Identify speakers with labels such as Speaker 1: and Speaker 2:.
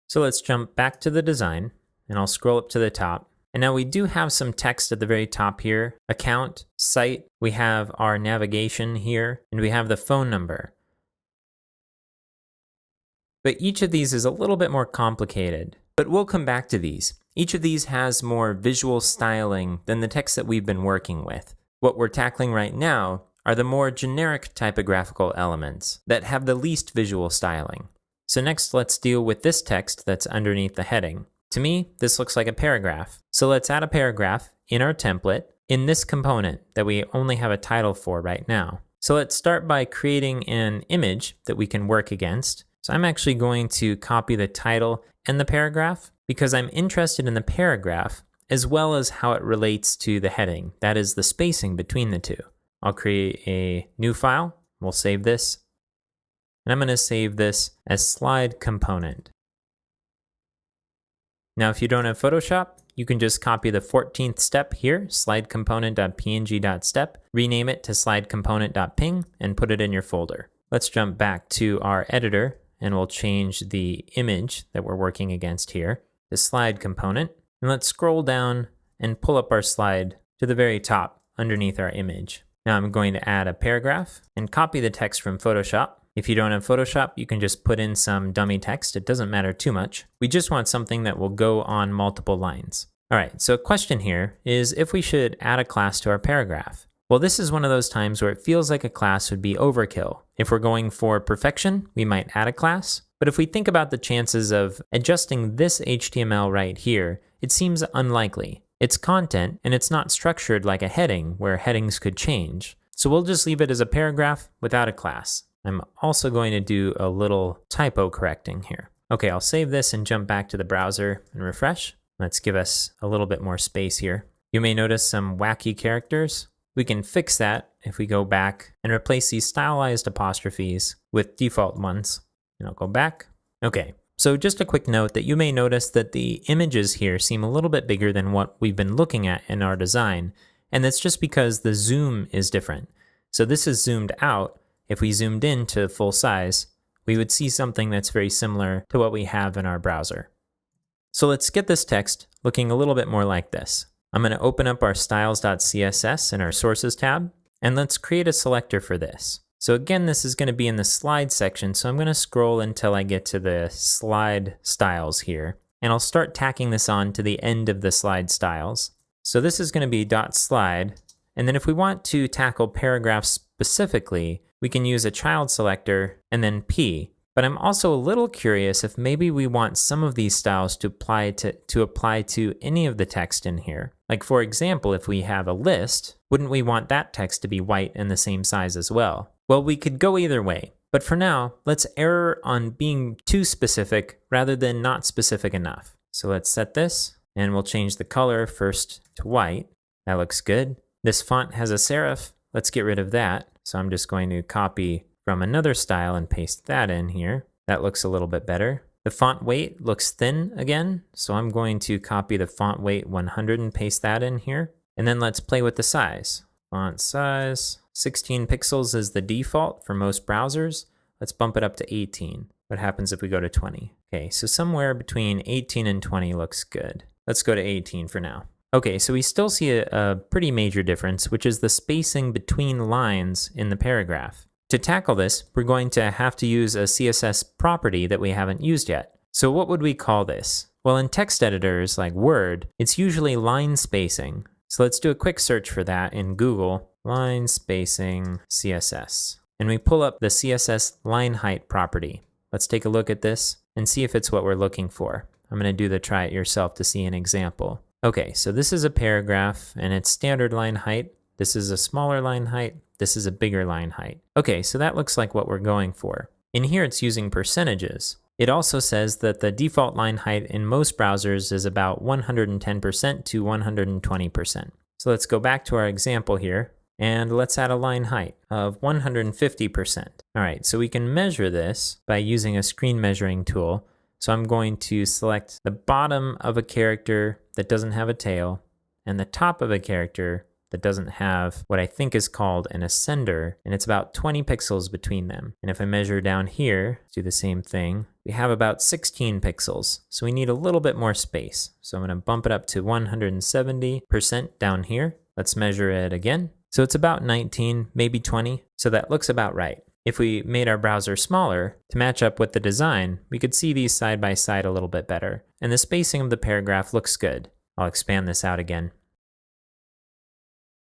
Speaker 1: So let's jump back to the design, and I'll scroll up to the top. And now we do have some text at the very top here. Account, site, we have our navigation here, and we have the phone number. But each of these is a little bit more complicated. But we'll come back to these. Each of these has more visual styling than the text that we've been working with. What we're tackling right now are the more generic typographical elements that have the least visual styling. So next, let's deal with this text that's underneath the heading. To me, this looks like a paragraph. So let's add a paragraph in our template in this component that we only have a title for right now. So let's start by creating an image that we can work against. So I'm actually going to copy the title and the paragraph because I'm interested in the paragraph as well as how it relates to the heading. That is the spacing between the two. I'll create a new file. We'll save this. And I'm going to save this as slide component. Now, if you don't have Photoshop, you can just copy the 14th step here, slidecomponent.png.step, rename it to slidecomponent.ping, and put it in your folder. Let's jump back to our editor, and we'll change the image that we're working against here to slide component. And let's scroll down and pull up our slide to the very top underneath our image. Now I'm going to add a paragraph and copy the text from Photoshop. If you don't have Photoshop, you can just put in some dummy text. It doesn't matter too much. We just want something that will go on multiple lines. All right, so a question here is if we should add a class to our paragraph. Well, this is one of those times where it feels like a class would be overkill. If we're going for perfection, we might add a class. But if we think about the chances of adjusting this HTML right here, it seems unlikely. It's content, and it's not structured like a heading where headings could change. So we'll just leave it as a paragraph without a class. I'm also going to do a little typo correcting here. Okay, I'll save this and jump back to the browser and refresh. Let's give us a little bit more space here. You may notice some wacky characters. We can fix that if we go back and replace these stylized apostrophes with default ones. And I'll go back. Okay, so just a quick note that you may notice that the images here seem a little bit bigger than what we've been looking at in our design. And that's just because the zoom is different. So this is zoomed out. If we zoomed in to full size, we would see something that's very similar to what we have in our browser. So let's get this text looking a little bit more like this. I'm going to open up our styles.css in our sources tab, and let's create a selector for this. So again, this is going to be in the slide section, so I'm going to scroll until I get to the slide styles here, and I'll start tacking this on to the end of the slide styles. So this is going to be .slide, and then if we want to tackle paragraphs specifically, we can use a child selector and then P. But I'm also a little curious if maybe we want some of these styles to apply to any of the text in here. Like for example, if we have a list, wouldn't we want that text to be white and the same size as well? Well, we could go either way. But for now, let's err on being too specific rather than not specific enough. So let's set this, and we'll change the color first to white. That looks good. This font has a serif. Let's get rid of that. So I'm just going to copy from another style and paste that in here. That looks a little bit better. The font weight looks thin again, so I'm going to copy the font weight 100 and paste that in here. And then let's play with the size. Font size, 16 pixels is the default for most browsers. Let's bump it up to 18. What happens if we go to 20? Okay, so somewhere between 18 and 20 looks good. Let's go to 18 for now. Okay, so we still see a pretty major difference, which is the spacing between lines in the paragraph. To tackle this, we're going to have to use a CSS property that we haven't used yet. So what would we call this? Well, in text editors like Word, it's usually line spacing. So let's do a quick search for that in Google, line spacing CSS. And we pull up the CSS line height property. Let's take a look at this and see if it's what we're looking for. I'm going to do the try it yourself to see an example. Okay, so this is a paragraph and it's standard line height. This is a smaller line height. This is a bigger line height. Okay, so that looks like what we're going for. In here, it's using percentages. It also says that the default line height in most browsers is about 110% to 120%. So let's go back to our example here, and let's add a line height of 150%. All right, so we can measure this by using a screen measuring tool. So I'm going to select the bottom of a character that doesn't have a tail and the top of a character that doesn't have what I think is called an ascender, and it's about 20 pixels between them. And if I measure down here, do the same thing, we have about 16 pixels. So we need a little bit more space. So I'm going to bump it up to 170% down here. Let's measure it again. So it's about 19, maybe 20. So that looks about right. If we made our browser smaller to match up with the design, we could see these side by side a little bit better. And the spacing of the paragraph looks good. I'll expand this out again.